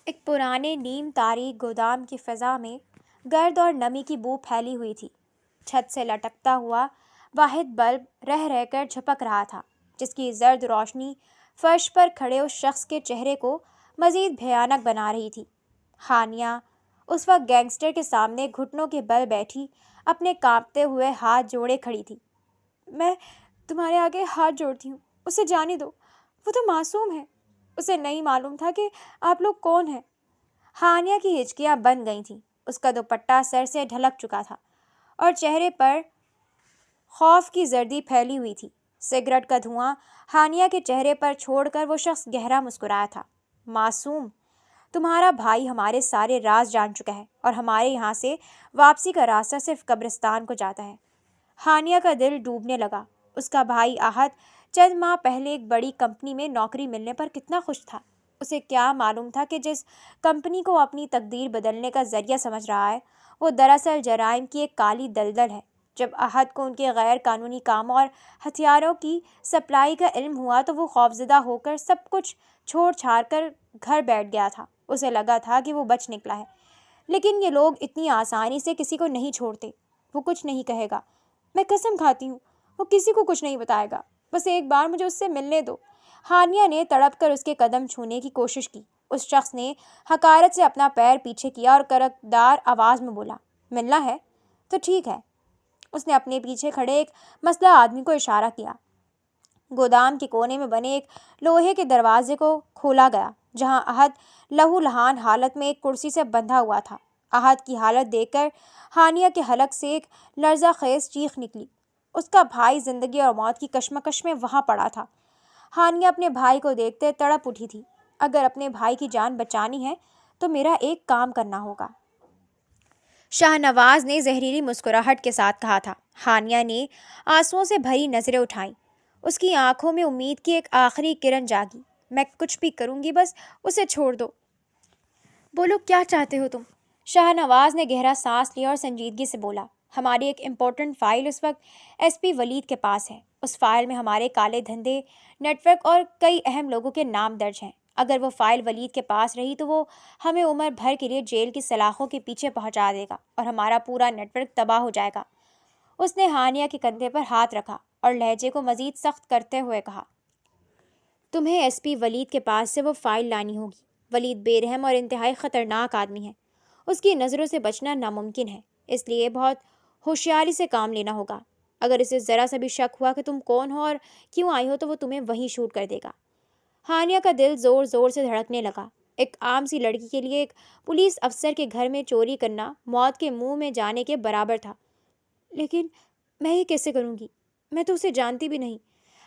ایک پرانے نیم تاریخ گودام کی فضا میں گرد اور نمی کی بو پھیلی ہوئی تھی۔ چھت سے لٹکتا ہوا واحد بلب رہ رہ کر جھپک رہا تھا، جس کی زرد روشنی فرش پر کھڑے اس شخص کے چہرے کو مزید بھیانک بنا رہی تھی۔ ہانیہ اس وقت گینگسٹر کے سامنے گھٹنوں کے بل بیٹھی اپنے کانپتے ہوئے ہاتھ جوڑے کھڑی تھی۔ میں تمہارے آگے ہاتھ جوڑتی ہوں، اسے جانے دو، وہ تو معصوم ہے، اسے نہیں معلوم تھا کہ آپ لوگ کون ہیں۔ ہانیہ کی ہچکیاں بن گئی تھیں، اس کا دوپٹہ سر سے ڈھلک چکا تھا اور چہرے پر خوف کی زردی پھیلی ہوئی تھی۔ سگریٹ کا دھواں ہانیہ کے چہرے پر چھوڑ کر وہ شخص گہرا مسکرایا تھا۔ معصوم، تمہارا بھائی ہمارے سارے راز جان چکا ہے اور ہمارے یہاں سے واپسی کا راستہ صرف قبرستان کو جاتا ہے۔ ہانیہ کا دل ڈوبنے لگا۔ اس کا بھائی احد چند ماہ پہلے ایک بڑی کمپنی میں نوکری ملنے پر کتنا خوش تھا۔ اسے کیا معلوم تھا کہ جس کمپنی کو اپنی تقدیر بدلنے کا ذریعہ سمجھ رہا ہے، وہ دراصل جرائم کی ایک کالی دلدل ہے۔ جب احد کو ان کے غیر قانونی کاموں اور ہتھیاروں کی سپلائی کا علم ہوا تو وہ خوفزدہ ہو کر سب کچھ چھوڑ چھاڑ کر گھر بیٹھ گیا تھا۔ اسے لگا تھا کہ وہ بچ نکلا ہے، لیکن یہ لوگ اتنی آسانی سے کسی کو نہیں چھوڑتے۔ وہ کچھ نہیں کہے گا، میں قسم کھاتی ہوں، وہ کسی کو کچھ نہیں بتائے گا، بس ایک بار مجھے اس سے ملنے دو۔ ہانیہ نے تڑپ کر اس کے قدم چھونے کی کوشش کی۔ اس شخص نے حقارت سے اپنا پیر پیچھے کیا اور کرکدار آواز میں بولا، ملنا ہے تو ٹھیک ہے۔ اس نے اپنے پیچھے کھڑے ایک مسلح آدمی کو اشارہ کیا۔ گودام کے کونے میں بنے ایک لوہے کے دروازے کو کھولا گیا، جہاں احد لہو لہان حالت میں ایک کرسی سے بندھا ہوا تھا۔ احد کی حالت دیکھ کر ہانیہ کے حلق سے ایک لرزہ خیز چیخ نکلی۔ اس کا بھائی زندگی اور موت کی کشمکش میں وہاں پڑا تھا۔ ہانیہ اپنے بھائی کو دیکھتے تڑپ اٹھی تھی۔ اگر اپنے بھائی کی جان بچانی ہے تو میرا ایک کام کرنا ہوگا، شاہنواز نے زہریلی مسکراہٹ کے ساتھ کہا تھا۔ ہانیہ نے آنسوؤں سے بھری نظریں اٹھائیں۔ اس کی آنکھوں میں امید کی ایک آخری کرن جاگی۔ میں کچھ بھی کروں گی، بس اسے چھوڑ دو۔ بولو کیا چاہتے ہو تم؟ شاہنواز نے گہرا سانس لیا اور سنجیدگی سے بولا، ہماری ایک امپورٹنٹ فائل اس وقت ایس پی ولید کے پاس ہے۔ اس فائل میں ہمارے کالے دھندے نیٹ ورک اور کئی اہم لوگوں کے نام درج ہیں۔ اگر وہ فائل ولید کے پاس رہی تو وہ ہمیں عمر بھر کے لیے جیل کی سلاخوں کے پیچھے پہنچا دے گا اور ہمارا پورا نیٹ ورک تباہ ہو جائے گا۔ اس نے ہانیہ کے کندھے پر ہاتھ رکھا اور لہجے کو مزید سخت کرتے ہوئے کہا، تمہیں ایس پی ولید کے پاس سے وہ فائل لانی ہوگی۔ ولید بے رحم اور انتہائی خطرناک آدمی ہے۔ اس کی نظروں سے بچنا ناممکن ہے، اس لیے بہت ہوشیاری سے کام لینا ہوگا۔ اگر اسے ذرا سا بھی شک ہوا کہ تم کون ہو اور کیوں آئی ہو تو وہ تمہیں وہیں شوٹ کر دے گا۔ ہانیہ کا دل زور زور سے دھڑکنے لگا۔ ایک عام سی لڑکی کے لیے ایک پولیس افسر کے گھر میں چوری کرنا موت کے منہ میں جانے کے برابر تھا۔ لیکن میں یہ کیسے کروں گی؟ میں تو اسے جانتی بھی نہیں۔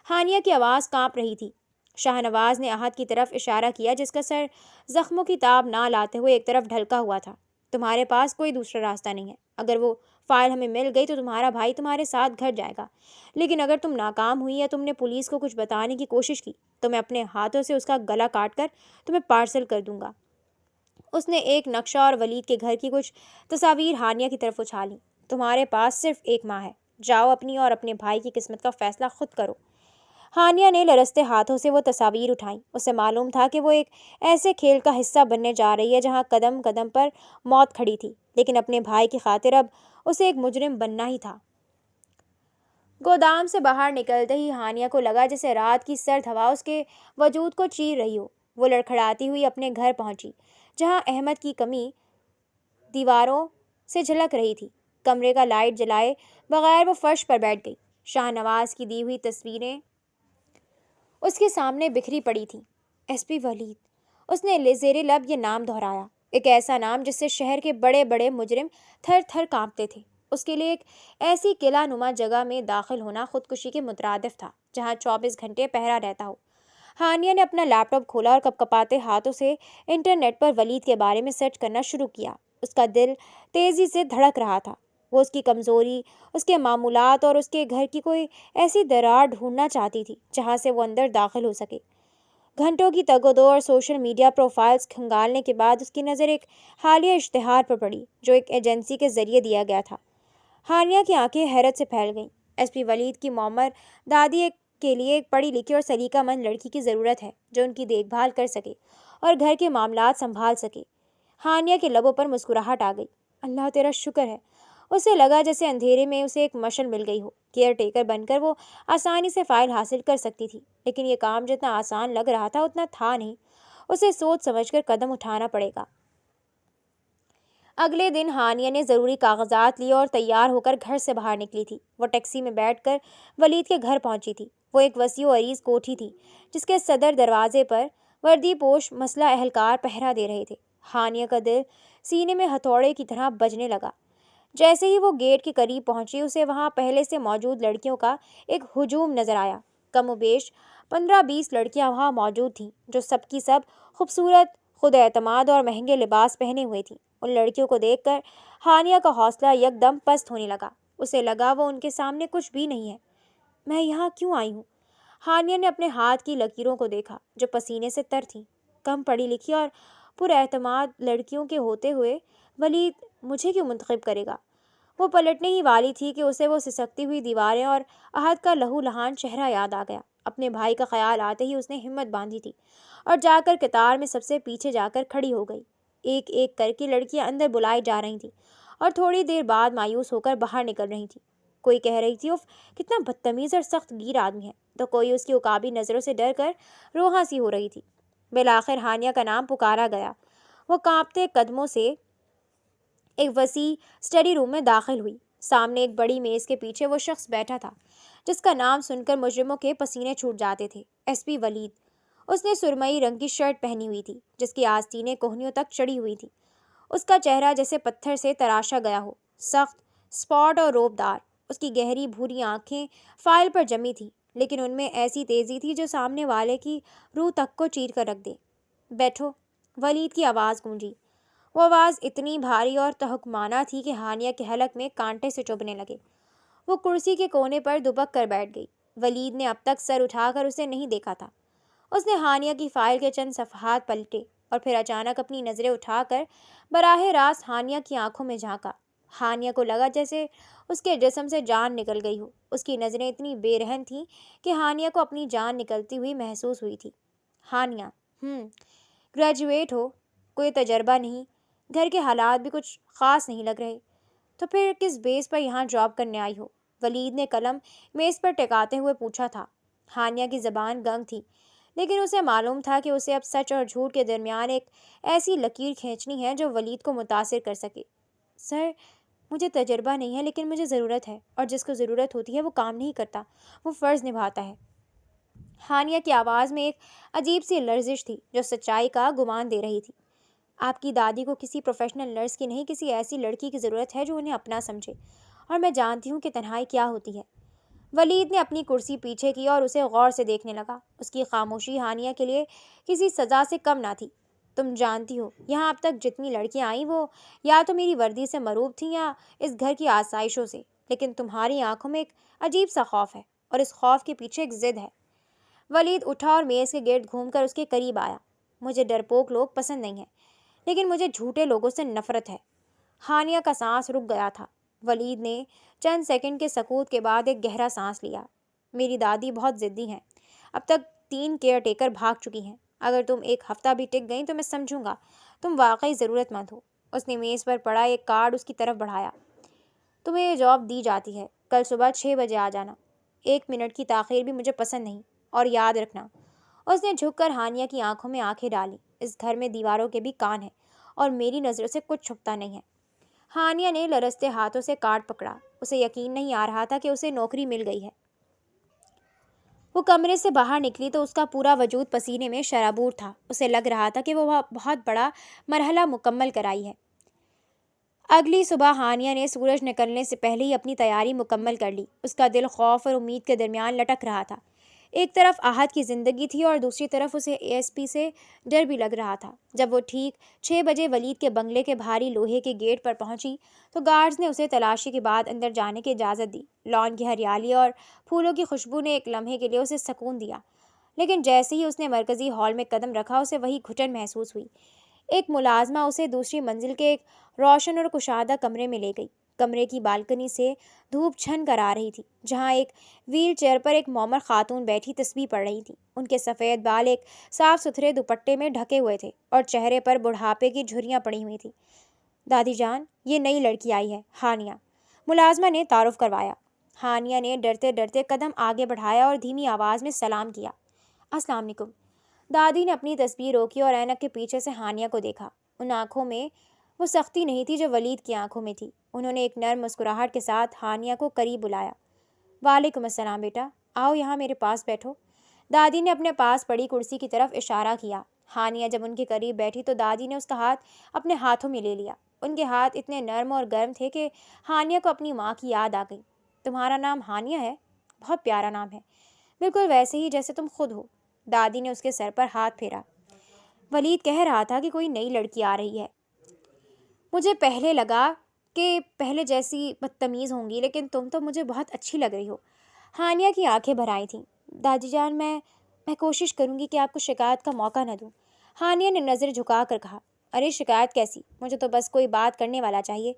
ہانیہ کی آواز کانپ رہی تھی۔ شاہنواز نے احد کی طرف اشارہ کیا، جس کا سر زخموں کی تاب نہ لاتے ہوئے ایک طرف ڈھلکا ہوا تھا۔ تمہارے پاس کوئی دوسرا راستہ نہیں ہے۔ اگر وہ فائل ہمیں مل گئی تو تمہارا بھائی تمہارے ساتھ گھر جائے گا، لیکن اگر تم ناکام ہوئی یا تم نے پولیس کو کچھ بتانے کی کوشش کی تو میں اپنے ہاتھوں سے اس کا گلا کاٹ کر تمہیں پارسل کر دوں گا۔ اس نے ایک نقشہ اور ولید کے گھر کی کچھ تصاویر ہانیہ کی طرف اچھالی۔ تمہارے پاس صرف ایک ماہ ہے، جاؤ اپنی اور اپنے بھائی کی قسمت کا فیصلہ خود کرو۔ ہانیہ نے لرزتے ہاتھوں سے وہ تصاویر اٹھائیں۔ اسے معلوم تھا کہ وہ ایک ایسے کھیل کا حصہ بننے جا رہی ہے جہاں قدم قدم پر موت کھڑی تھی، لیکن اپنے بھائی کی خاطر اب اسے ایک مجرم بننا ہی تھا۔ گودام سے باہر نکلتے ہی ہانیہ کو لگا جیسے رات کی سرد ہوا اس کے وجود کو چیر رہی ہو۔ وہ لڑکھڑاتی ہوئی اپنے گھر پہنچی، جہاں احمد کی کمی دیواروں سے جھلک رہی تھی۔ کمرے کا لائٹ جلائے بغیر وہ فرش پر بیٹھ گئی۔ شاہنواز کی دی ہوئی تصویریں اس کے سامنے بکھری پڑی تھیں۔ ایس پی ولید، اس نے زیر لب یہ نام دہرایا، ایک ایسا نام جس سے شہر کے بڑے بڑے مجرم تھر تھر کانپتے تھے۔ اس کے لیے ایک ایسی قلعہ نما جگہ میں داخل ہونا خودکشی کے مترادف تھا، جہاں 24 گھنٹے پہرا رہتا ہو۔ ہانیہ نے اپنا لیپ ٹاپ کھولا اور کپکپاتے ہاتھوں سے انٹرنیٹ پر ولید کے بارے میں سرچ کرنا شروع کیا۔ اس کا دل تیزی سے دھڑک رہا تھا۔ وہ اس کی کمزوری، اس کے معمولات اور اس کے گھر کی کوئی ایسی درار ڈھونڈنا چاہتی تھی جہاں سے وہ اندر داخل ہو سکے۔ گھنٹوں کی تگ و دو اور سوشل میڈیا پروفائلز کھنگالنے کے بعد اس کی نظر ایک حالیہ اشتہار پر پڑی جو ایک ایجنسی کے ذریعے دیا گیا تھا۔ ہانیہ کی آنکھیں حیرت سے پھیل گئیں۔ ایس پی ولید کی معمر دادی ایک کے لیے ایک پڑھی لکھی اور سلیقہ مند لڑکی کی ضرورت ہے جو ان کی دیکھ بھال کر سکے اور گھر کے معاملات سنبھال سکے۔ ہانیہ کے لبوں پر مسکراہٹ آ گئی۔ اللہ تیرا شکر ہے۔ اسے لگا جیسے اندھیرے میں اسے ایک مشل مل گئی ہو۔ کیئر ٹیکر بن کر وہ آسانی سے فائل حاصل کر سکتی تھی، لیکن یہ کام جتنا آسان لگ رہا تھا اتنا تھا نہیں۔ اسے سوچ سمجھ کر قدم اٹھانا پڑے گا۔ اگلے دن ہانیہ نے ضروری کاغذات لیے اور تیار ہو کر گھر سے باہر نکلی تھی۔ وہ ٹیکسی میں بیٹھ کر ولید کے گھر پہنچی تھی۔ وہ ایک وسیع و عریض کوٹھی تھی جس کے صدر دروازے پر وردی پوش مسلح اہلکار پہرا دے رہے تھے۔ ہانیہ کا دل سینے میں ہتھوڑے کی طرح بجنے لگا۔ جیسے ہی وہ گیٹ کے قریب پہنچی اسے وہاں پہلے سے موجود لڑکیوں کا ایک ہجوم نظر آیا۔ کم و بیش 15-20 لڑکیاں وہاں موجود تھیں جو سب کی سب خوبصورت، خود اعتماد اور مہنگے لباس پہنے ہوئے تھیں۔ ان لڑکیوں کو دیکھ کر ہانیہ کا حوصلہ یک دم پست ہونے لگا۔ اسے لگا وہ ان کے سامنے کچھ بھی نہیں ہے۔ میں یہاں کیوں آئی ہوں؟ ہانیہ نے اپنے ہاتھ کی لکیروں کو دیکھا جو پسینے سے تر تھیں۔ کم پڑھی لکھی اور پر اعتماد لڑکیوں کے ہوتے ہوئے ولید مجھے کیوں منتخب کرے گا؟ وہ پلٹنے ہی والی تھی کہ اسے وہ سسکتی ہوئی دیواریں اور احد کا لہو لہان چہرہ یاد آ گیا۔ اپنے بھائی کا خیال آتے ہی اس نے ہمت باندھی تھی اور جا کر قطار میں سب سے پیچھے جا کر کھڑی ہو گئی۔ ایک ایک کر کے لڑکیاں اندر بلائی جا رہی تھیں اور تھوڑی دیر بعد مایوس ہو کر باہر نکل رہی تھیں۔ کوئی کہہ رہی تھی اف کتنا بدتمیز اور سخت گیر آدمی ہے، تو کوئی اس کی عقابی نظروں سے ڈر کر روحاں سی ہو رہی تھی۔ بالآخر ہانیہ کا نام پکارا گیا۔ وہ کانپتے قدموں سے ایک وسیع اسٹڈی روم میں داخل ہوئی۔ سامنے ایک بڑی میز کے پیچھے وہ شخص بیٹھا تھا جس کا نام سن کر مجرموں کے پسینے چھوٹ جاتے تھے، ایس پی ولید۔ اس نے سرمئی رنگ کی شرٹ پہنی ہوئی تھی جس کی آستینیں کوہنیوں تک چڑھی ہوئی تھیں۔ اس کا چہرہ جیسے پتھر سے تراشا گیا ہو، سخت، اسپاٹ اور روب دار۔ اس کی گہری بھوری آنکھیں فائل پر جمی تھیں، لیکن ان میں ایسی تیزی تھی جو سامنے والے کی روح تک کو چیر کر رکھ دے۔ بیٹھو، ولید کی آواز گونجی۔ وہ آواز اتنی بھاری اور تحکمانہ تھی کہ ہانیہ کے حلق میں کانٹے سے چبھنے لگے۔ وہ کرسی کے کونے پر دبک کر بیٹھ گئی۔ ولید نے اب تک سر اٹھا کر اسے نہیں دیکھا تھا۔ اس نے ہانیہ کی فائل کے چند صفحات پلٹے اور پھر اچانک اپنی نظریں اٹھا کر براہ راست ہانیہ کی آنکھوں میں جھانکا۔ ہانیہ کو لگا جیسے اس کے جسم سے جان نکل گئی ہو۔ اس کی نظریں اتنی بے رحم تھیں کہ ہانیہ کو اپنی جان نکلتی ہوئی محسوس ہوئی تھی۔ ہانیہ، گریجویٹ ہو، کوئی تجربہ نہیں، گھر کے حالات بھی کچھ خاص نہیں لگ رہے، تو پھر کس بیس پر یہاں جاب کرنے آئی ہو؟ ولید نے قلم میز پر ٹکاتے ہوئے پوچھا تھا۔ ہانیہ کی زبان گنگ تھی، لیکن اسے معلوم تھا کہ اسے اب سچ اور جھوٹ کے درمیان ایک ایسی لکیر کھینچنی ہے جو ولید کو متاثر کر سکے۔ سر، مجھے تجربہ نہیں ہے، لیکن مجھے ضرورت ہے، اور جس کو ضرورت ہوتی ہے وہ کام نہیں کرتا، وہ فرض نبھاتا ہے۔ ہانیہ کی آواز میں ایک عجیب سی لرزش تھی جو سچائی کا گمان دے رہی تھی۔ آپ کی دادی کو کسی پروفیشنل نرس کی نہیں، کسی ایسی لڑکی کی ضرورت ہے جو انہیں اپنا سمجھے، اور میں جانتی ہوں کہ تنہائی کیا ہوتی ہے۔ ولید نے اپنی کرسی پیچھے کی اور اسے غور سے دیکھنے لگا۔ اس کی خاموشی ہانیہ کے لیے کسی سزا سے کم نہ تھی۔ تم جانتی ہو، یہاں اب تک جتنی لڑکیاں آئیں وہ یا تو میری وردی سے مروب تھیں یا اس گھر کی آسائشوں سے، لیکن تمہاری آنکھوں میں ایک عجیب سا خوف ہے، اور اس خوف کے پیچھے ایک ضد ہے۔ ولید اٹھا اور میز کے گرد گھوم کر اس کے قریب آیا۔ مجھے ڈرپوک لوگ پسند نہیں ہیں، لیکن مجھے جھوٹے لوگوں سے نفرت ہے۔ ہانیہ کا سانس رک گیا تھا۔ ولید نے چند سیکنڈ کے سکوت کے بعد ایک گہرا سانس لیا۔ میری دادی بہت ضدی ہیں، اب تک 3 کیئر ٹیکر بھاگ چکی ہیں۔ اگر تم ایک ہفتہ بھی ٹک گئیں تو میں سمجھوں گا تم واقعی ضرورت مند ہو۔ اس نے میز پر پڑا ایک کارڈ اس کی طرف بڑھایا۔ تمہیں یہ جاب دی جاتی ہے، کل صبح 6 بجے آ جانا۔ 1 منٹ کی تاخیر بھی مجھے پسند نہیں، اور یاد رکھنا۔ اس نے جھک کر ہانیہ کی آنکھوں میں آنکھیں ڈالیں۔ اس گھر میں دیواروں کے بھی کان ہیں، اور میری نظروں سے کچھ چھپتا نہیں ہے۔ ہانیہ نے لرزتے ہاتھوں سے کارڈ پکڑا۔ اسے یقین نہیں آ رہا تھا کہ اسے نوکری مل گئی ہے۔ وہ کمرے سے باہر نکلی تو اس کا پورا وجود پسینے میں شرابور تھا۔ اسے لگ رہا تھا کہ وہ بہت بڑا مرحلہ مکمل کر آئی ہے۔ اگلی صبح ہانیہ نے سورج نکلنے سے پہلے ہی اپنی تیاری مکمل کر لی۔ اس کا دل خوف اور امید کے درمیان لٹک رہا تھا۔ ایک طرف احد کی زندگی تھی اور دوسری طرف اسے ایس پی سے ڈر بھی لگ رہا تھا۔ جب وہ ٹھیک 6 بجے ولید کے بنگلے کے بھاری لوہے کے گیٹ پر پہنچی تو گارڈز نے اسے تلاشی کے بعد اندر جانے کی اجازت دی۔ لان کی ہریالی اور پھولوں کی خوشبو نے ایک لمحے کے لیے اسے سکون دیا، لیکن جیسے ہی اس نے مرکزی ہال میں قدم رکھا اسے وہی گھٹن محسوس ہوئی۔ ایک ملازمہ اسے دوسری منزل کے ایک روشن اور کشادہ کمرے میں لے گئی۔ کمرے کی بالکنی سے دھوپ چھن کر آ رہی تھی، جہاں ایک ویل چیئر پر ایک مومر خاتون بیٹھی تسبیح پڑھ رہی تھی۔ ان کے سفید بال ایک صاف ستھرے دوپٹے میں ڈھکے ہوئے تھے اور چہرے پر بڑھاپے کی جھریاں پڑی ہوئی تھیں۔ دادی جان، یہ نئی لڑکی آئی ہے، ہانیہ، ملازمہ نے تعارف کروایا۔ ہانیہ نے ڈرتے ڈرتے قدم آگے بڑھایا اور دھیمی آواز میں سلام کیا۔ السلام علیکم۔ دادی نے اپنی تسبیح روکی اور اینک کے پیچھے سے ہانیہ کو دیکھا۔ ان آنکھوں میں وہ سختی نہیں تھی جو ولید کی آنکھوں میں تھی۔ انہوں نے ایک نرم مسکراہٹ کے ساتھ ہانیہ کو قریب بلایا۔ وعلیکم السلام بیٹا، آؤ یہاں میرے پاس بیٹھو۔ دادی نے اپنے پاس پڑی کرسی کی طرف اشارہ کیا۔ ہانیہ جب ان کے قریب بیٹھی تو دادی نے اس کا ہاتھ اپنے ہاتھوں میں لے لیا۔ ان کے ہاتھ اتنے نرم اور گرم تھے کہ ہانیہ کو اپنی ماں کی یاد آ گئی۔ تمہارا نام ہانیہ ہے؟ بہت پیارا نام ہے، بالکل ویسے ہی جیسے تم خود ہو۔ دادی نے اس کے سر پر ہاتھ پھیرا۔ ولید کہہ رہا تھا کہ کوئی نئی لڑکی آ رہی ہے۔ مجھے پہلے لگا کہ پہلے جیسی بدتمیز ہوں گی، لیکن تم تو مجھے بہت اچھی لگ رہی ہو۔ ہانیہ کی آنکھیں بھر آئی تھیں۔ دادی جان، میں کوشش کروں گی کہ آپ کو شکایت کا موقع نہ دوں۔ ہانیہ نے نظر جھکا کر کہا۔ ارے شکایت کیسی، مجھے تو بس کوئی بات کرنے والا چاہیے،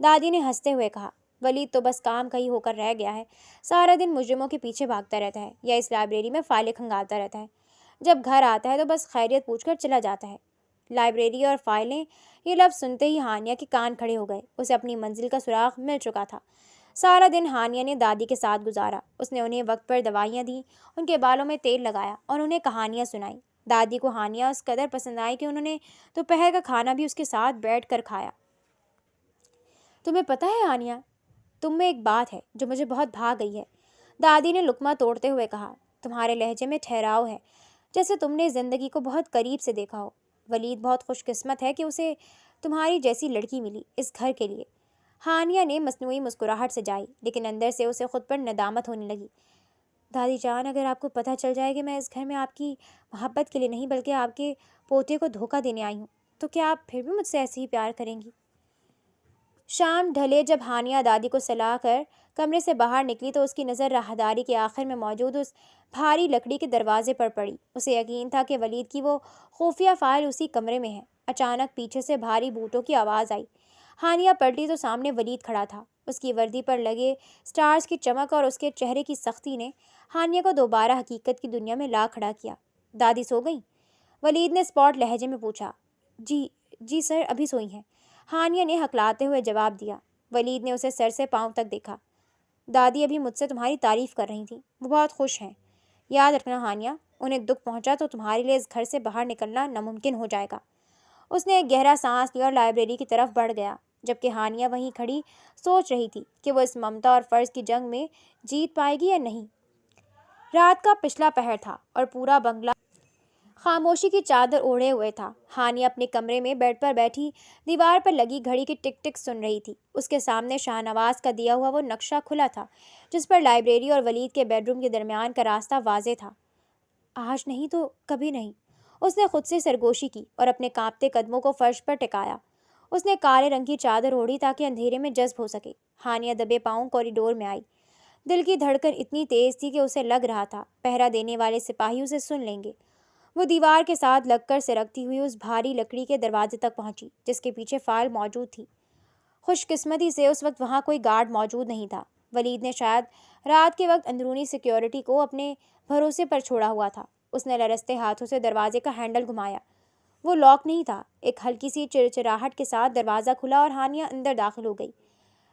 دادی نے ہنستے ہوئے کہا۔ ولید تو بس کام کا ہی ہو کر رہ گیا ہے، سارا دن مجرموں کے پیچھے بھاگتا رہتا ہے یا اس لائبریری میں فائلیں کھنگالتا رہتا ہے۔ جب گھر آتا ہے تو بس خیریت پوچھ کر چلا جاتا ہے۔ لائبریری اور فائلیں، یہ لفظ سنتے ہی ہانیہ کے کان کھڑے ہو گئے۔ اسے اپنی منزل کا سراغ مل چکا تھا۔ سارا دن ہانیہ نے دادی کے ساتھ گزارا۔ اس نے انہیں وقت پر دوائیاں دیں، ان کے بالوں میں تیل لگایا اور انہیں کہانیاں سنائیں۔ دادی کو ہانیہ اس قدر پسند آئی کہ انہوں نے دوپہر کا کھانا بھی اس کے ساتھ بیٹھ کر کھایا۔ تمہیں پتہ ہے ہانیہ، تم میں ایک بات ہے جو مجھے بہت بھا گئی ہے، دادی نے لقمہ توڑتے ہوئے کہا۔ تمہارے لہجے میں ٹھہراؤ ہے، جیسے تم نے زندگی کو بہت قریب سے دیکھا ہو۔ ولید بہت خوش قسمت ہے کہ اسے تمہاری جیسی لڑکی ملی اس گھر کے لیے۔ ہانیہ نے مصنوعی مسکراہٹ سجائی، لیکن اندر سے اسے خود پر ندامت ہونے لگی۔ دادی جان، اگر آپ کو پتہ چل جائے کہ میں اس گھر میں آپ کی محبت کے لیے نہیں بلکہ آپ کے پوتے کو دھوکہ دینے آئی ہوں، تو کیا آپ پھر بھی مجھ سے ایسے ہی پیار کریں گی؟ شام ڈھلے جب ہانیہ دادی کو سلا کر کمرے سے باہر نکلی تو اس کی نظر راہداری کے آخر میں موجود اس بھاری لکڑی کے دروازے پر پڑی۔ اسے یقین تھا کہ ولید کی وہ خفیہ فائل اسی کمرے میں ہے۔ اچانک پیچھے سے بھاری بوٹوں کی آواز آئی۔ ہانیہ پلٹی تو سامنے ولید کھڑا تھا۔ اس کی وردی پر لگے سٹارز کی چمک اور اس کے چہرے کی سختی نے ہانیہ کو دوبارہ حقیقت کی دنیا میں لا کھڑا کیا۔ دادی سو گئیں؟ ولید نے اسپاٹ لہجے میں پوچھا۔ جی سر، ابھی سوئی ہیں، ہانیہ نے ہکلاتے ہوئے جواب دیا۔ ولید نے اسے سر سے پاؤں تک دیکھا۔ دادی ابھی مجھ سے تمہاری تعریف کر رہی تھیں، وہ بہت خوش ہیں۔ یاد رکھنا ہانیہ، انہیں دکھ پہنچا تو تمہارے لیے اس گھر سے باہر نکلنا ناممکن ہو جائے گا۔ اس نے ایک گہرا سانس لیا اور لائبریری کی طرف بڑھ گیا، جبکہ ہانیہ وہیں کھڑی سوچ رہی تھی کہ وہ اس ممتا اور فرض کی جنگ میں جیت پائے گی یا نہیں۔ رات کا پچھلا پہر تھا اور پورا بنگلہ خاموشی کی چادر اوڑھے ہوئے تھا۔ ہانیہ اپنے کمرے میں بیڈ پر بیٹھی دیوار پر لگی گھڑی کی ٹک ٹک سن رہی تھی۔ اس کے سامنے شاہ نواز کا دیا ہوا وہ نقشہ کھلا تھا جس پر لائبریری اور ولید کے بیڈ روم کے درمیان کا راستہ واضح تھا۔ آج نہیں تو کبھی نہیں، اس نے خود سے سرگوشی کی اور اپنے کانپتے قدموں کو فرش پر ٹکایا۔ اس نے کالے رنگ کی چادر اوڑھی تاکہ اندھیرے میں جذب ہو سکے۔ ہانیہ دبے پاؤں کوریڈور میں آئی۔ دل کی دھڑکن اتنی تیز تھی کہ اسے لگ رہا تھا پہرا دینے والے سپاہی اسے سن لیں گے۔ وہ دیوار کے ساتھ لگ کر سرکتی ہوئی اس بھاری لکڑی کے دروازے تک پہنچی جس کے پیچھے فائل موجود تھی۔ خوش قسمتی سے اس وقت وہاں کوئی گارڈ موجود نہیں تھا۔ ولید نے شاید رات کے وقت اندرونی سیکیورٹی کو اپنے بھروسے پر چھوڑا ہوا تھا۔ اس نے لرزتے ہاتھوں سے دروازے کا ہینڈل گھمایا۔ وہ لاک نہیں تھا۔ ایک ہلکی سی چرچراہٹ کے ساتھ دروازہ کھلا اور ہانیہ اندر داخل ہو گئی۔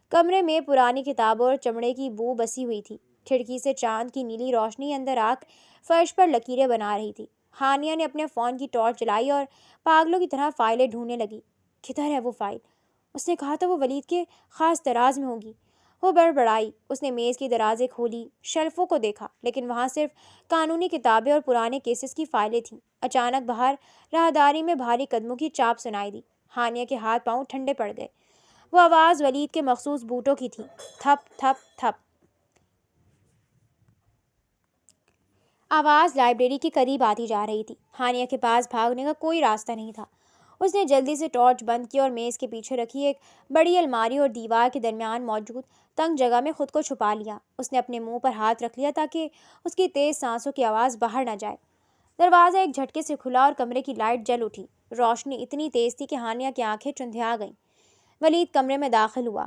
کمرے میں پرانی کتابوں اور چمڑے کی بو بسی ہوئی تھی۔ کھڑکی سے چاند کی نیلی روشنی اندر آ فرش پر لکیریں بنا رہی تھی۔ ہانیہ نے اپنے فون کی ٹارچ جلائی اور پاگلوں کی طرح فائلیں ڈھونڈنے لگی۔ کدھر ہے وہ فائل؟ اس نے کہا تھا وہ ولید کے خاص دراز میں ہوگی۔ وہ بڑبڑائی۔ اس نے میز کی درازیں کھولی، شیلفوں کو دیکھا، لیکن وہاں صرف قانونی کتابیں اور پرانے کیسز کی فائلیں تھیں۔ اچانک باہر راہداری میں بھاری قدموں کی چاپ سنائی دی۔ ہانیہ کے ہاتھ پاؤں ٹھنڈے پڑ گئے۔ وہ آواز ولید کے مخصوص بوٹوں کی تھی، تھپ تھپ تھپ۔ آواز لائبریری کے قریب آتی جا رہی تھی۔ ہانیہ کے پاس بھاگنے کا کوئی راستہ نہیں تھا۔ اس نے جلدی سے ٹارچ بند کی اور میز کے پیچھے رکھی ایک بڑی الماری اور دیوار کے درمیان موجود تنگ جگہ میں خود کو چھپا لیا۔ اس نے اپنے منہ پر ہاتھ رکھ لیا تاکہ اس کی تیز سانسوں کی آواز باہر نہ جائے۔ دروازہ ایک جھٹکے سے کھلا اور کمرے کی لائٹ جل اٹھی۔ روشنی اتنی تیز تھی کہ ہانیہ کی آنکھیں چندھیا گئیں۔ ولید کمرے میں داخل ہوا۔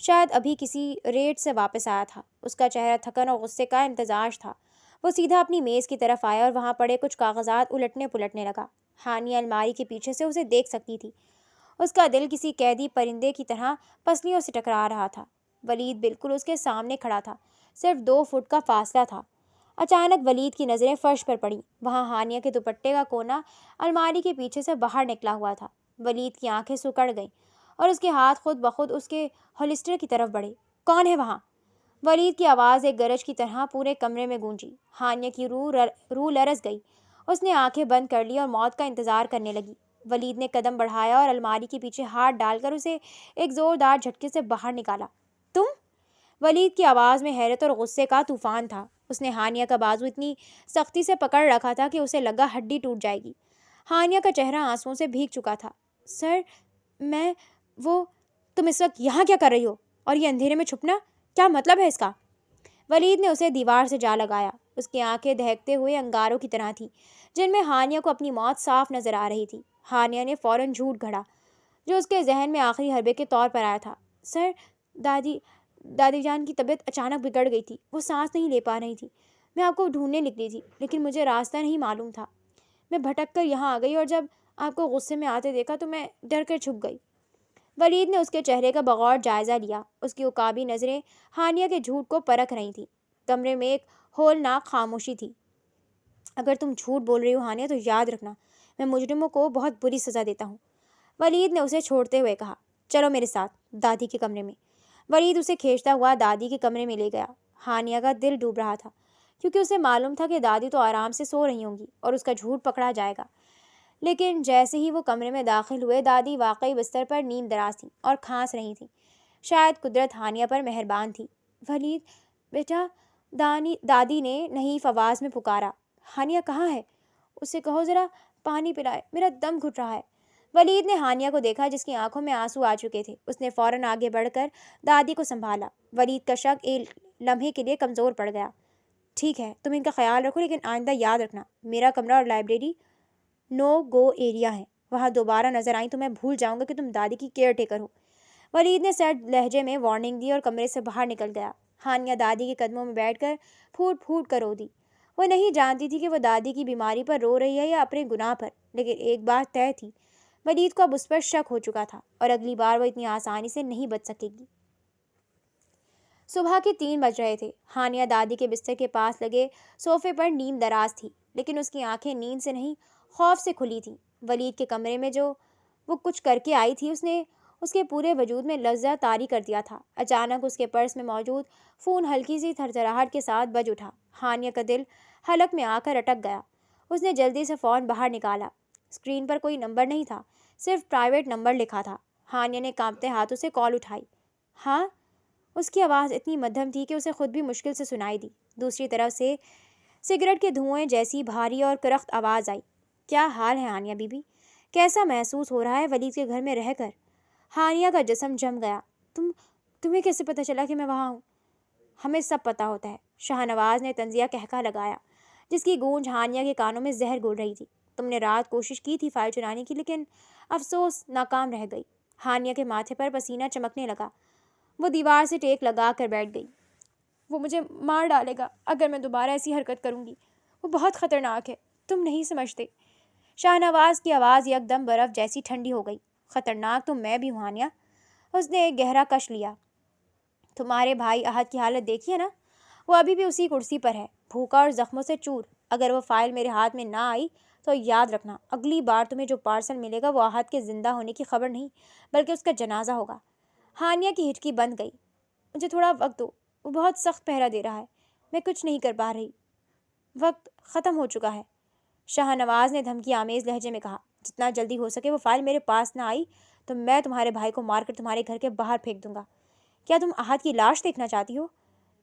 شاید ابھی کسی ریڈ سے واپس آیا تھا۔ اس کا چہرہ تھکن اور غصے کا امتزاج تھا۔ وہ سیدھا اپنی میز کی طرف آیا اور وہاں پڑے کچھ کاغذات الٹنے پلٹنے لگا۔ ہانیہ الماری کے پیچھے سے اسے دیکھ سکتی تھی۔ اس کا دل کسی قیدی پرندے کی طرح پسلیوں سے ٹکرا رہا تھا۔ ولید بالکل اس کے سامنے کھڑا تھا، صرف 2 فٹ کا فاصلہ تھا۔ اچانک ولید کی نظریں فرش پر پڑیں۔ وہاں ہانیہ کے دوپٹے کا کونا الماری کے پیچھے سے باہر نکلا ہوا تھا۔ ولید کی آنکھیں سکڑ گئیں اور اس کے ہاتھ خود بخود اس کے ہولسٹر کی طرف بڑھے۔ کون ہے وہاں؟ ولید کی آواز ایک گرج کی طرح پورے کمرے میں گونجی۔ ہانیہ کی روح لرز گئی۔ اس نے آنکھیں بند کر لی اور موت کا انتظار کرنے لگی۔ ولید نے قدم بڑھایا اور الماری کے پیچھے ہاتھ ڈال کر اسے ایک زوردار جھٹکے سے باہر نکالا۔ تم؟ ولید کی آواز میں حیرت اور غصے کا طوفان تھا۔ اس نے ہانیہ کا بازو اتنی سختی سے پکڑ رکھا تھا کہ اسے لگا ہڈی ٹوٹ جائے گی۔ ہانیہ کا چہرہ آنسوؤں سے بھیگ چکا تھا۔ سر، میں تم اس وقت یہاں کیا کر رہی ہو؟ اور یہ اندھیرے میں چھپنا کیا مطلب ہے اس کا؟ ولید نے اسے دیوار سے جا لگایا۔ اس کی آنکھیں دہکتے ہوئے انگاروں کی طرح تھیں جن میں ہانیہ کو اپنی موت صاف نظر آ رہی تھی۔ ہانیہ نے فوراً جھوٹ گھڑا جو اس کے ذہن میں آخری حربے کے طور پر آیا تھا۔ سر، دادی جان کی طبیعت اچانک بگڑ گئی تھی، وہ سانس نہیں لے پا رہی تھی۔ میں آپ کو ڈھونڈنے نکلی تھی لیکن مجھے راستہ نہیں معلوم تھا۔ میں بھٹک کر یہاں آ گئی اور جب آپ کو غصے میں آتے دیکھا تو میں ڈر کر چھپ گئی۔ ولید نے اس کے چہرے کا بغور جائزہ لیا۔ اس کی عقابی نظریں ہانیہ کے جھوٹ کو پرکھ رہی تھیں۔ کمرے میں ایک ہولناک خاموشی تھی۔ اگر تم جھوٹ بول رہی ہو ہانیہ تو یاد رکھنا میں مجرموں کو بہت بری سزا دیتا ہوں۔ ولید نے اسے چھوڑتے ہوئے کہا، چلو میرے ساتھ دادی کے کمرے میں۔ ولید اسے کھینچتا ہوا دادی کے کمرے میں لے گیا۔ ہانیہ کا دل ڈوب رہا تھا کیونکہ اسے معلوم تھا کہ دادی تو آرام سے سو رہی ہوں گی اور اس کا جھوٹ پکڑا جائے گا۔ لیکن جیسے ہی وہ کمرے میں داخل ہوئے دادی واقعی بستر پر نیم دراز تھیں اور کھانس رہی تھیں۔ شاید قدرت ہانیہ پر مہربان تھی۔ ولید بیٹا، دادی نے نحیف آواز میں پکارا۔ ہانیہ کہاں ہے؟ اسے کہو ذرا پانی پلائے، میرا دم گھٹ رہا ہے۔ ولید نے ہانیہ کو دیکھا جس کی آنکھوں میں آنسو آ چکے تھے۔ اس نے فوراً آگے بڑھ کر دادی کو سنبھالا۔ ولید کا شک ایک لمحے کے لیے کمزور پڑ گیا۔ ٹھیک ہے، تم ان کا خیال رکھو لیکن آئندہ یاد رکھنا میرا کمرہ اور لائبریری نو گو ایریا ہیں۔ وہاں دوبارہ نظر آئیں تو میں بھول جاؤں گا کہ تم دادی کی کیئر ٹیکر ہو۔ ولید نے سرد لہجے میں وارننگ دی اور کمرے سے باہر نکل گیا۔ ہانیہ دادی کے قدموں میں بیٹھ کر پھوٹ پھوٹ کر رو دی۔ وہ نہیں جانتی تھی کہ وہ دادی کی بیماری پر رو رہی ہے یا اپنے گناہ پر، لیکن ایک بات طے تھی، ولید کو اب اس پر شک ہو چکا تھا اور اگلی بار وہ اتنی آسانی سے نہیں بچ سکے گی۔ صبح کے 3 بج رہے تھے۔ ہانیہ دادی کے بستر کے پاس لگے صوفے پر نیم دراز تھی، لیکن اس کی آنکھیں نیند سے نہیں خوف سے کھلی تھیں۔ ولید کے کمرے میں جو وہ کچھ کر کے آئی تھی اس نے اس کے پورے وجود میں لرزہ طاری کر دیا تھا۔ اچانک اس کے پرس میں موجود فون ہلکی سی تھرتھراہٹ کے ساتھ بج اٹھا۔ ہانیہ کا دل حلق میں آ کر اٹک گیا۔ اس نے جلدی سے فون باہر نکالا۔ اسکرین پر کوئی نمبر نہیں تھا، صرف پرائیویٹ نمبر لکھا تھا۔ ہانیہ نے کانپتے ہاتھوں سے کال اٹھائی۔ ہاں؟ اس کی آواز اتنی مدھم تھی کہ اسے خود بھی مشکل سے سنائی دی۔ دوسری طرف سے سگریٹ کے دھوئیں جیسی بھاری اور کرخت آواز آئی۔ کیا حال ہے ہانیہ بی بی؟ کیسا محسوس ہو رہا ہے ولید کے گھر میں رہ کر؟ ہانیہ کا جسم جم گیا۔ تمہیں کیسے پتہ چلا کہ میں وہاں ہوں؟ ہمیں سب پتہ ہوتا ہے، شاہ نواز نے طنزیہ کہکا لگایا جس کی گونج ہانیہ کے کانوں میں زہر گھول رہی تھی۔ تم نے رات کوشش کی تھی فائل چرانے کی لیکن افسوس ناکام رہ گئی۔ ہانیہ کے ماتھے پر پسینہ چمکنے لگا۔ وہ دیوار سے ٹیک لگا کر بیٹھ گئی۔ وہ مجھے مار ڈالے گا اگر میں دوبارہ ایسی حرکت کروں گی۔ وہ بہت خطرناک ہے، تم نہیں سمجھتے۔ شاہ نواز کی آواز یکدم برف جیسی ٹھنڈی ہو گئی۔ خطرناک تو میں بھی ہوں ہانیہ۔ اس نے ایک گہرا کش لیا۔ تمہارے بھائی احد کی حالت دیکھی ہے نا؟ وہ ابھی بھی اسی کرسی پر ہے، بھوکا اور زخموں سے چور۔ اگر وہ فائل میرے ہاتھ میں نہ آئی تو یاد رکھنا اگلی بار تمہیں جو پارسل ملے گا وہ احد کے زندہ ہونے کی خبر نہیں بلکہ اس کا جنازہ ہوگا۔ ہانیہ کی ہچکی بند گئی۔ مجھے تھوڑا وقت دو، وہ بہت سخت پہرا دے رہا ہے، میں کچھ نہیں کر پا رہی۔ وقت ختم ہو چکا ہے، شاہ نواز نے دھمکی آمیز لہجے میں کہا۔ جتنا جلدی ہو سکے وہ فائل میرے پاس نہ آئی تو میں تمہارے بھائی کو مار کر تمہارے گھر کے باہر پھینک دوں گا۔ کیا تم احد کی لاش دیکھنا چاہتی ہو؟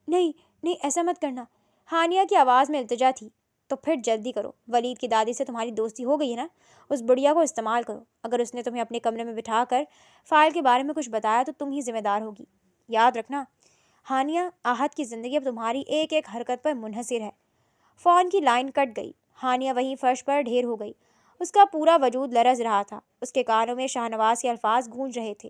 نہیں نہیں، ایسا مت کرنا۔ ہانیہ کی آواز میں التجا تھی۔ تو پھر جلدی کرو، ولید کی دادی سے تمہاری دوستی ہو گئی ہے نا؟ اس بڑھیا کو استعمال کرو۔ اگر اس نے تمہیں اپنے کمرے میں بٹھا کر فائل کے بارے میں کچھ بتایا تو تم ہی ذمہ دار ہوگی۔ یاد رکھنا ہانیہ، احد کی زندگی اب تمہاری ایک ایک حرکت پر منحصر ہے۔ فون کی لائن کٹ گئی۔ ہانیہ وہیں فرش پر ڈھیر ہو گئی۔ اس کا پورا وجود لرز رہا تھا۔ اس کے کانوں میں شاہ نواز کے الفاظ گونج رہے تھے۔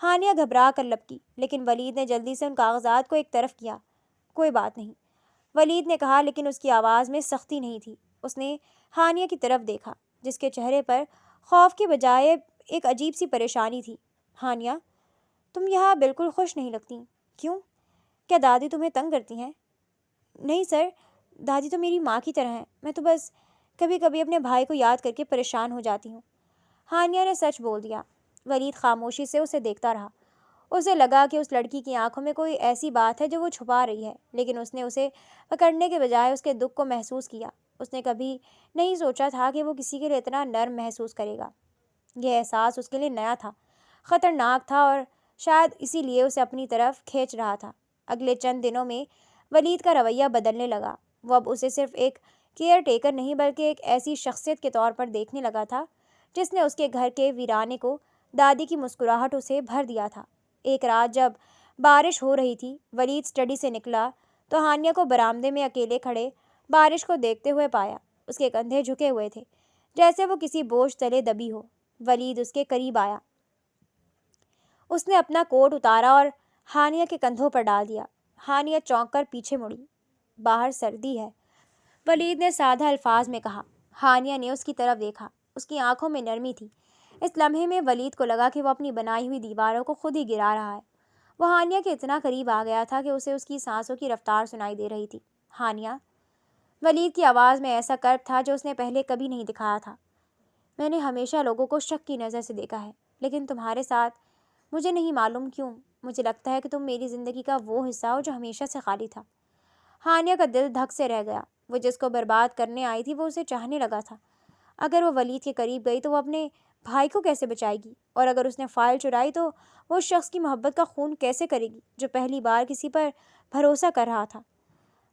ہانیہ گھبرا کر لپکی، لیکن ولید نے جلدی سے ان کاغذات کو ایک طرف کیا۔ کوئی بات نہیں، ولید نے کہا، لیکن اس کی آواز میں سختی نہیں تھی۔ اس نے ہانیہ کی طرف دیکھا، جس کے چہرے پر خوف کی بجائے ایک عجیب سی پریشانی تھی۔ ہانیہ، تم یہاں بالکل خوش نہیں لگتی۔ کیوں؟ کیا دادی تمہیں تنگ کرتی ہیں؟ نہیں سر، دادی تو میری ماں کی طرح ہیں، میں تو بس کبھی کبھی اپنے بھائی کو یاد کر کے پریشان ہو جاتی ہوں۔ ہانیہ نے سچ بول دیا۔ ولید خاموشی سے اسے دیکھتا رہا۔ اسے لگا کہ اس لڑکی کی آنکھوں میں کوئی ایسی بات ہے جو وہ چھپا رہی ہے، لیکن اس نے اسے پکڑنے کے بجائے اس کے دکھ کو محسوس کیا۔ اس نے کبھی نہیں سوچا تھا کہ وہ کسی کے لیے اتنا نرم محسوس کرے گا۔ یہ احساس اس کے لیے نیا تھا، خطرناک تھا، اور شاید اسی لیے اسے اپنی طرف کھینچ رہا تھا۔ اگلے چند دنوں میں ولید کا رویہ بدلنے لگا۔ وہ اب اسے صرف ایک کیئر ٹیکر نہیں بلکہ ایک ایسی شخصیت کے طور پر دیکھنے لگا تھا جس نے اس کے گھر کے ویرانے کو دادی کی مسکراہٹوں سے بھر دیا تھا۔ ایک رات جب بارش ہو رہی تھی، ولید اسٹڈی سے نکلا تو ہانیہ کو برآمدے میں اکیلے کھڑے بارش کو دیکھتے ہوئے پایا۔ اس کے کندھے جھکے ہوئے تھے، جیسے وہ کسی بوجھ تلے دبی ہو۔ ولید اس کے قریب آیا۔ اس نے اپنا کوٹ اتارا اور ہانیہ کے کندھوں پر ڈال دیا۔ ہانیہ چونک کر پیچھے مڑی۔ باہر سردی ہے، ولید نے سادہ الفاظ میں کہا۔ ہانیہ نے اس کی طرف دیکھا۔ اس کی آنکھوں میں نرمی تھی۔ اس لمحے میں ولید کو لگا کہ وہ اپنی بنائی ہوئی دیواروں کو خود ہی گرا رہا ہے۔ وہ ہانیہ کے اتنا قریب آ گیا تھا کہ اسے اس کی سانسوں کی رفتار سنائی دے رہی تھی۔ ہانیہ، ولید کی آواز میں ایسا کرب تھا جو اس نے پہلے کبھی نہیں دکھایا تھا۔ میں نے ہمیشہ لوگوں کو شک کی نظر سے دیکھا ہے، لیکن تمہارے ساتھ مجھے نہیں معلوم کیوں مجھے لگتا ہے کہ تم میری زندگی کا وہ حصہ ہو جو ہمیشہ سے خالی تھا۔ ہانیہ کا دل دھک سے رہ گیا۔ وہ جس کو برباد کرنے آئی تھی وہ اسے چاہنے لگا تھا۔ اگر وہ ولید کے قریب گئی تو وہ اپنے بھائی کو کیسے بچائے گی؟ اور اگر اس نے فائل چرائی تو وہ اس شخص کی محبت کا خون کیسے کرے گی جو پہلی بار کسی پر بھروسہ کر رہا تھا؟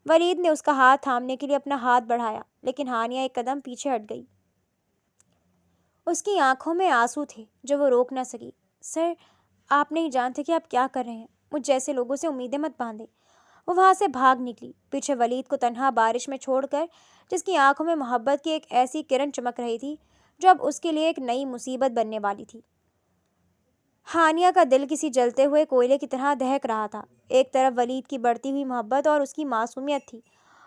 ولید نے اس کا ہاتھ تھامنے کے لیے اپنا ہاتھ بڑھایا، لیکن ہانیہ ایک قدم پیچھے ہٹ گئی۔ اس کی آنکھوں میں آنسو تھے جو وہ روک نہ سکی۔ سر، آپ نہیں جانتے کہ آپ کیا کر رہے ہیں۔ مجھ جیسے لوگوں سے امیدیں مت باندھیں۔ وہ وہاں سے بھاگ نکلی، پیچھے ولید کو تنہا بارش میں چھوڑ کر، جس کی آنکھوں میں محبت کی ایک ایسی کرن چمک رہی تھی جو اب اس کے لیے ایک نئی مصیبت بننے والی تھی۔ ہانیہ کا دل کسی جلتے ہوئے کوئلے کی طرح دہک رہا تھا۔ ایک طرف ولید کی بڑھتی ہوئی محبت اور اس کی معصومیت تھی،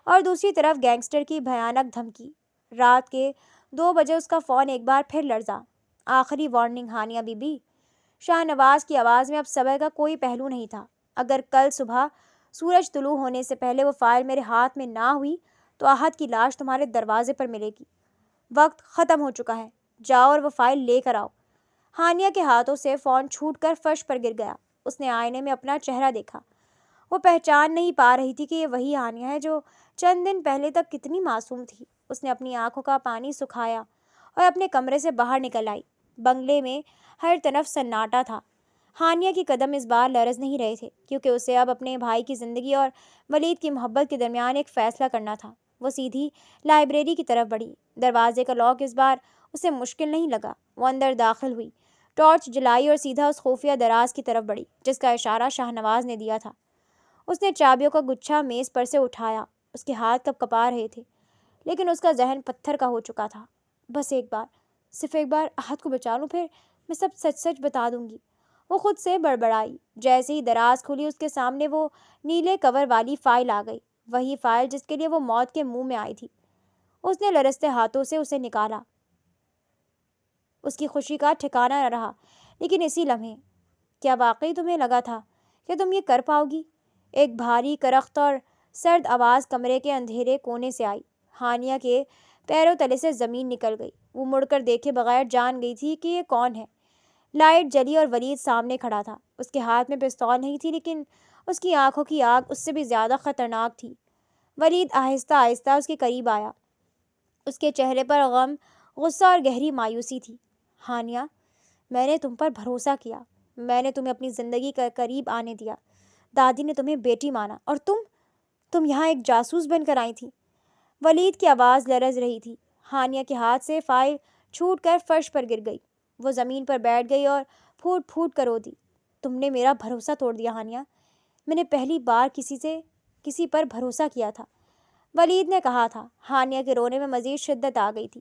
اور دوسری طرف گینگسٹر کی بھیانک دھمکی۔ رات کے 2 بجے اس کا فون ایک بار پھر لرزا۔ آخری warning Hania be be. Shah Nawaz کی آواز میں اب صبر کا کوئی پہلو نہیں تھا۔ اگر کل صبح سورج طلوع ہونے سے پہلے وہ فائل میرے ہاتھ میں نہ ہوئی تو احد کی لاش تمہارے دروازے پر ملے گی۔ وقت ختم ہو چکا ہے، جاؤ اور وہ فائل لے کر آؤ۔ ہانیہ کے ہاتھوں سے فون چھوٹ کر فرش پر گر گیا۔ اس نے آئینے میں اپنا چہرہ دیکھا۔ وہ پہچان نہیں پا رہی تھی کہ یہ وہی ہانیہ ہے جو چند دن پہلے تک کتنی معصوم تھی۔ اس نے اپنی آنکھوں کا پانی سکھایا اور اپنے کمرے سے باہر نکل آئی۔ بنگلے میں ہر طرف سناٹا تھا۔ ہانیہ کی قدم اس بار لرز نہیں رہے تھے، کیونکہ اسے اب اپنے بھائی کی زندگی اور ولید کی محبت کے درمیان ایک فیصلہ کرنا تھا۔ وہ سیدھی لائبریری کی طرف بڑھی۔ دروازے کا لاک اس بار اسے مشکل نہیں لگا۔ وہ اندر داخل ہوئی، ٹارچ جلائی اور سیدھا اس خفیہ دراز کی طرف بڑھی جس کا اشارہ شاہ نواز نے دیا تھا۔ اس نے چابیوں کا گچھا میز پر سے اٹھایا۔ اس کے ہاتھ کب کپا رہے تھے، لیکن اس کا ذہن پتھر کا ہو چکا تھا۔ بس ایک بار، صرف ایک بار احد کو بچا لوں، پھر میں سب سچ سچ بتا دوں گی، وہ خود سے بڑبڑائی۔ جیسے ہی دراز کھلی اس کے سامنے وہ نیلے کور والی فائل آ گئی، وہی فائل جس کے لیے وہ موت کے منہ میں آئی تھی۔ اس نے لرزتے ہاتھوں سے اسے نکالا۔ اس کی خوشی کا ٹھکانہ نہ رہا۔ لیکن اسی لمحے، کیا واقعی تمہیں لگا تھا کہ تم یہ کر پاؤ گی؟ ایک بھاری کرخت اور سرد آواز کمرے کے اندھیرے کونے سے آئی۔ ہانیہ کے پیروں تلے سے زمین نکل گئی۔ وہ مڑ کر دیکھے بغیر جان گئی تھی کہ یہ کون ہے۔ لائٹ جلی اور ولید سامنے کھڑا تھا۔ اس کے ہاتھ میں پستول نہیں تھی، لیکن اس کی آنکھوں کی آگ اس سے بھی زیادہ خطرناک تھی۔ ولید آہستہ آہستہ اس کے قریب آیا۔ اس کے چہرے پر غم، غصہ اور گہری مایوسی تھی۔ ہانیہ، میں نے تم پر بھروسہ کیا، میں نے تمہیں اپنی زندگی کے قریب آنے دیا، دادی نے تمہیں بیٹی مانا، اور تم یہاں ایک جاسوس بن کر آئی تھی۔ ولید کی آواز لرز رہی تھی۔ ہانیہ کے ہاتھ سے فائل چھوٹ کر فرش پر گر گئی۔ وہ زمین پر بیٹھ گئی اور پھوٹ پھوٹ کر رو دی۔ تم نے میرا بھروسہ توڑ دیا ہانیہ، میں نے پہلی بار کسی پر بھروسہ کیا تھا، ولید نے کہا تھا۔ ہانیہ کے رونے میں مزید شدت آ گئی تھی۔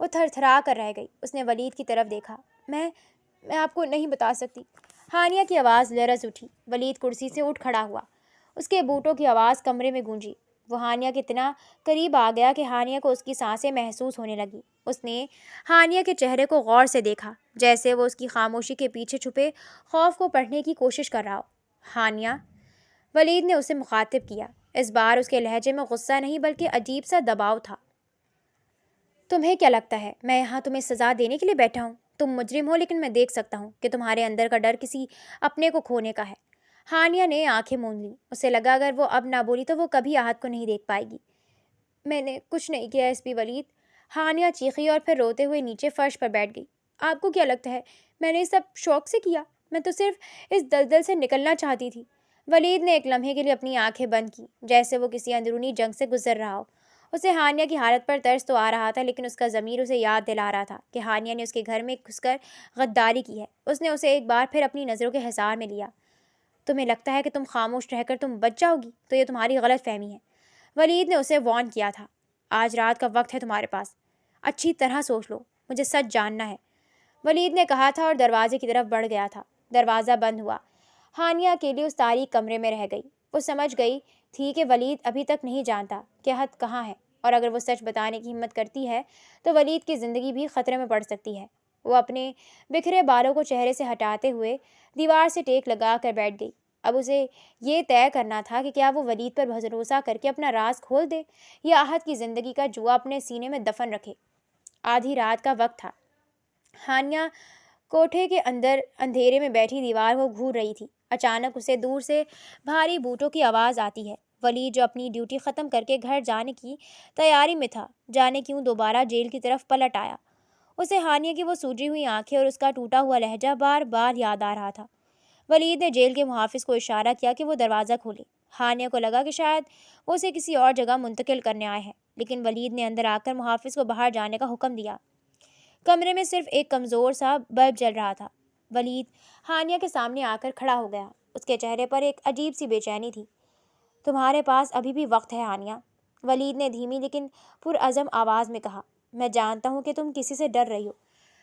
وہ تھر تھرا کر رہ گئی۔ اس نے ولید کی طرف دیکھا۔ میں آپ کو نہیں بتا سکتی۔ ہانیہ کی آواز لرز اٹھی۔ ولید کرسی سے اٹھ کھڑا ہوا۔ اس کے بوٹوں کی آواز کمرے میں گونجی۔ وہ ہانیہ کے اتنا قریب آ گیا کہ ہانیہ کو اس کی سانسیں محسوس ہونے لگی۔ اس نے ہانیہ کے چہرے کو غور سے دیکھا، جیسے وہ اس کی خاموشی کے پیچھے چھپے خوف کو پڑھنے کی کوشش کر رہا ہو۔ ہانیہ، ولید نے اسے مخاطب کیا۔ اس بار اس کے لہجے میں غصہ نہیں بلکہ عجیب سا دباؤ تھا۔ تمہیں کیا لگتا ہے میں یہاں تمہیں سزا دینے کے لیے بیٹھا ہوں؟ تم مجرم ہو، لیکن میں دیکھ سکتا ہوں کہ تمہارے اندر کا ڈر کسی اپنے کو کھونے کا ہے۔ ہانیہ نے آنکھیں موند لیں۔ اسے لگا اگر وہ اب نہ بولی تو وہ کبھی آہت کو نہیں دیکھ پائے گی۔ میں نے کچھ نہیں کیا ایس پی ولید۔ ہانیہ چیخی اور پھر روتے ہوئے نیچے فرش پر بیٹھ گئی۔ آپ کو کیا لگتا ہے میں نے یہ سب شوق سے کیا؟ میں تو صرف اس دلدل سے نکلنا چاہتی تھی۔ ولید نے ایک لمحے کے لیے اپنی آنکھیں بند کی، جیسے وہ کسی اندرونی جنگ سے گزر رہا ہو۔ اسے ہانیہ کی حالت پر ترس تو آ رہا تھا، لیکن اس کا ضمیر اسے یاد دلا رہا تھا کہ ہانیہ نے اس کے گھر میں گھس کر غداری کی ہے۔ اس نے اسے ایک بار پھر اپنی نظروں کے حصار میں لیا۔ تمہیں لگتا ہے کہ تم خاموش رہ کر تم بچ جاؤ گی تو یہ تمہاری غلط فہمی ہے۔ ولید نے اسے وارن کیا تھا۔ آج رات کا وقت ہے تمہارے پاس، اچھی طرح سوچ لو، مجھے سچ جاننا ہے، ولید نے کہا تھا اور دروازے کی طرف بڑھ گیا تھا۔ دروازہ بند ہوا۔ ہانیہ اکیلی اس تاریک کمرے میں رہ گئی۔ وہ سمجھ گئی تھی کہ ولید ابھی تک نہیں جانتا کہ احد کہاں ہے، اور اگر وہ سچ بتانے کی ہمت کرتی ہے تو ولید کی زندگی بھی خطرے میں پڑ سکتی ہے۔ وہ اپنے بکھرے بالوں کو چہرے سے ہٹاتے ہوئے دیوار سے ٹیک لگا کر بیٹھ گئی۔ اب اسے یہ طے کرنا تھا کہ کیا وہ ولید پر بھروسہ کر کے اپنا راز کھول دے یا احد کی زندگی کا جوا اپنے سینے میں دفن رکھے۔ آدھی رات کا وقت تھا۔ ہانیہ کوٹھے کے اندر اندھیرے میں بیٹھی دیوار کو گھور رہی تھی۔ اچانک اسے دور سے بھاری بوٹوں کی آواز آتی ہے۔ ولید جو اپنی ڈیوٹی ختم کر کے گھر جانے کی تیاری میں تھا، جانے کیوں دوبارہ جیل کی طرف پلٹ آیا۔ اسے ہانیہ کی وہ سوجی ہوئی آنکھیں اور اس کا ٹوٹا ہوا لہجہ بار بار یاد آ رہا تھا۔ ولید نے جیل کے محافظ کو اشارہ کیا کہ وہ دروازہ کھولے۔ ہانیہ کو لگا کہ شاید وہ اسے کسی اور جگہ منتقل کرنے آئے ہیں، لیکن ولید نے اندر آ کر محافظ کو باہر جانے کا حکم دیا۔ کمرے میں صرف ایک کمزور سا بلب جل رہا تھا۔ ولید ہانیہ کے سامنے آ کر کھڑا ہو گیا۔ اس کے چہرے پر ایک عجیب سی بے چینی تھی۔ تمہارے پاس ابھی بھی وقت ہے ہانیہ، ولید نے دھیمی لیکن پرعزم آواز میں کہا۔ میں جانتا ہوں کہ تم کسی سے ڈر رہی ہو۔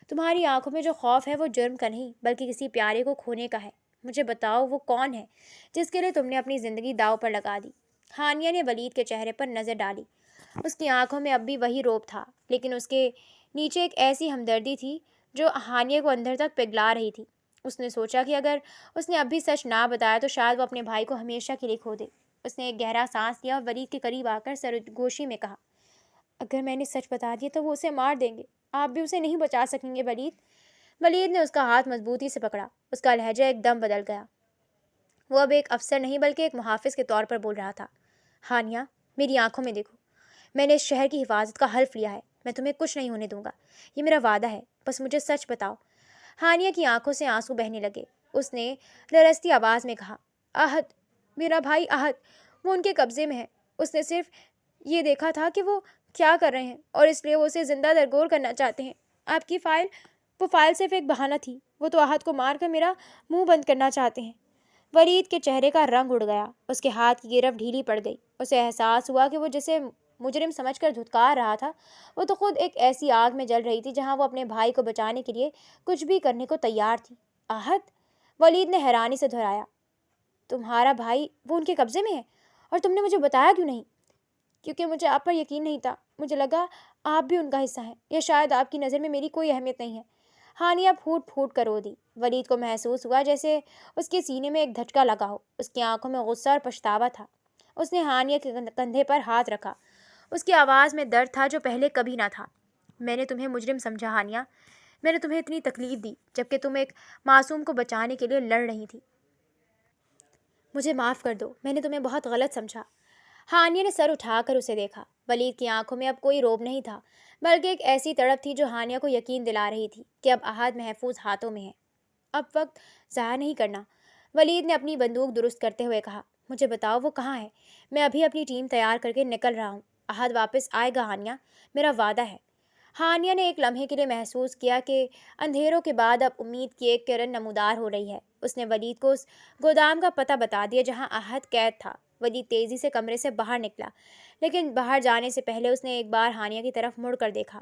تمہاری آنکھوں میں جو خوف ہے وہ جرم کا نہیں بلکہ کسی پیارے کو کھونے کا ہے۔ مجھے بتاؤ وہ کون ہے جس کے لیے تم نے اپنی زندگی داؤ پر لگا دی؟ ہانیہ نے ولید کے چہرے پر نظر ڈالی۔ اس کی آنکھوں میں اب بھی وہی رعب تھا، لیکن اس کے نیچے ایک ایسی ہمدردی تھی جو ہانیہ کو اندر تک پگھلا رہی تھی۔ اس نے سوچا کہ اگر اس نے اب بھی سچ نہ بتایا تو شاید وہ اپنے بھائی کو ہمیشہ کے لیے کھو دے۔ اس نے ایک گہرا سانس لیا اور ولید کے قریب آ کر سرگوشی میں کہا، اگر میں نے سچ بتا دیا تو وہ اسے مار دیں گے، آپ بھی اسے نہیں بچا سکیں گے ولید۔ ولید نے اس کا ہاتھ مضبوطی سے پکڑا۔ اس کا لہجہ ایک دم بدل گیا۔ وہ اب ایک افسر نہیں بلکہ ایک محافظ کے طور پر بول رہا تھا۔ ہانیہ، میری آنکھوں میں دیکھو، میں نے اس شہر کی حفاظت کا حلف لیا ہے، میں تمہیں کچھ نہیں ہونے دوں گا، یہ میرا وعدہ ہے، بس مجھے سچ بتاؤ۔ ہانیہ کی آنکھوں سے آنسو بہنے لگے۔ اس نے لرزتی آواز میں کہا، احد، میرا بھائی احد، وہ ان کے قبضے میں ہے۔ اس نے صرف یہ دیکھا تھا کہ وہ کیا کر رہے ہیں اور اس لیے وہ اسے زندہ درگور کرنا چاہتے ہیں۔ آپ کی فائل، وہ فائل صرف ایک بہانہ تھی، وہ تو احد کو مار کر میرا منہ بند کرنا چاہتے ہیں۔ ولید کے چہرے کا رنگ اڑ گیا۔ اس کے ہاتھ کی گرفت ڈھیلی پڑ گئی۔ اسے احساس ہوا کہ وہ جسے مجرم سمجھ کر دھتکار رہا تھا وہ تو خود ایک ایسی آگ میں جل رہی تھی جہاں وہ اپنے بھائی کو بچانے کے لیے کچھ بھی کرنے کو تیار تھی۔ احد، ولید نے حیرانی سے دہرایا، تمہارا بھائی وہ ان کے قبضے میں ہے اور تم نے مجھے بتایا کیوں نہیں؟ کیونکہ مجھے آپ پر یقین نہیں تھا، مجھے لگا آپ بھی ان کا حصہ ہیں، یا شاید آپ کی نظر میں میری کوئی اہمیت نہیں ہے۔ ہانیہ پھوٹ پھوٹ کر رو دی۔ ولید کو محسوس ہوا جیسے اس کے سینے میں ایک دھچکا لگا ہو۔ اس کی آنکھوں میں غصہ اور پچھتاوا تھا۔ اس نے ہانیہ کے کندھے پر ہاتھ رکھا۔ اس کی آواز میں درد تھا جو پہلے کبھی نہ تھا۔ میں نے تمہیں مجرم سمجھا ہانیہ، میں نے تمہیں اتنی تکلیف دی جبکہ تم ایک معصوم کو بچانے کے لیے لڑ رہی تھی۔ مجھے معاف کر دو، میں نے تمہیں بہت غلط سمجھا۔ ہانیہ نے سر اٹھا کر اسے دیکھا۔ ولید کی آنکھوں میں اب کوئی رعب نہیں تھا بلکہ ایک ایسی تڑپ تھی جو ہانیہ کو یقین دلا رہی تھی کہ اب احد محفوظ ہاتھوں میں ہے۔ اب وقت ضائع نہیں کرنا، ولید نے اپنی بندوق درست کرتے ہوئے کہا۔ مجھے بتاؤ وہ کہاں ہے، میں ابھی اپنی ٹیم تیار کر کے نکل رہا ہوں۔ احد واپس آئے گا ہانیہ، میرا وعدہ ہے۔ ہانیہ نے ایک لمحے کے لیے محسوس کیا کہ اندھیروں کے بعد اب امید کی ایک کرن نمودار ہو رہی ہے۔ اس نے ولید کو اس گودام کا پتہ بتا دیا جہاں احد قید تھا۔ ولید تیزی سے کمرے سے باہر نکلا، لیکن باہر جانے سے پہلے اس نے ایک بار ہانیہ کی طرف مڑ کر دیکھا۔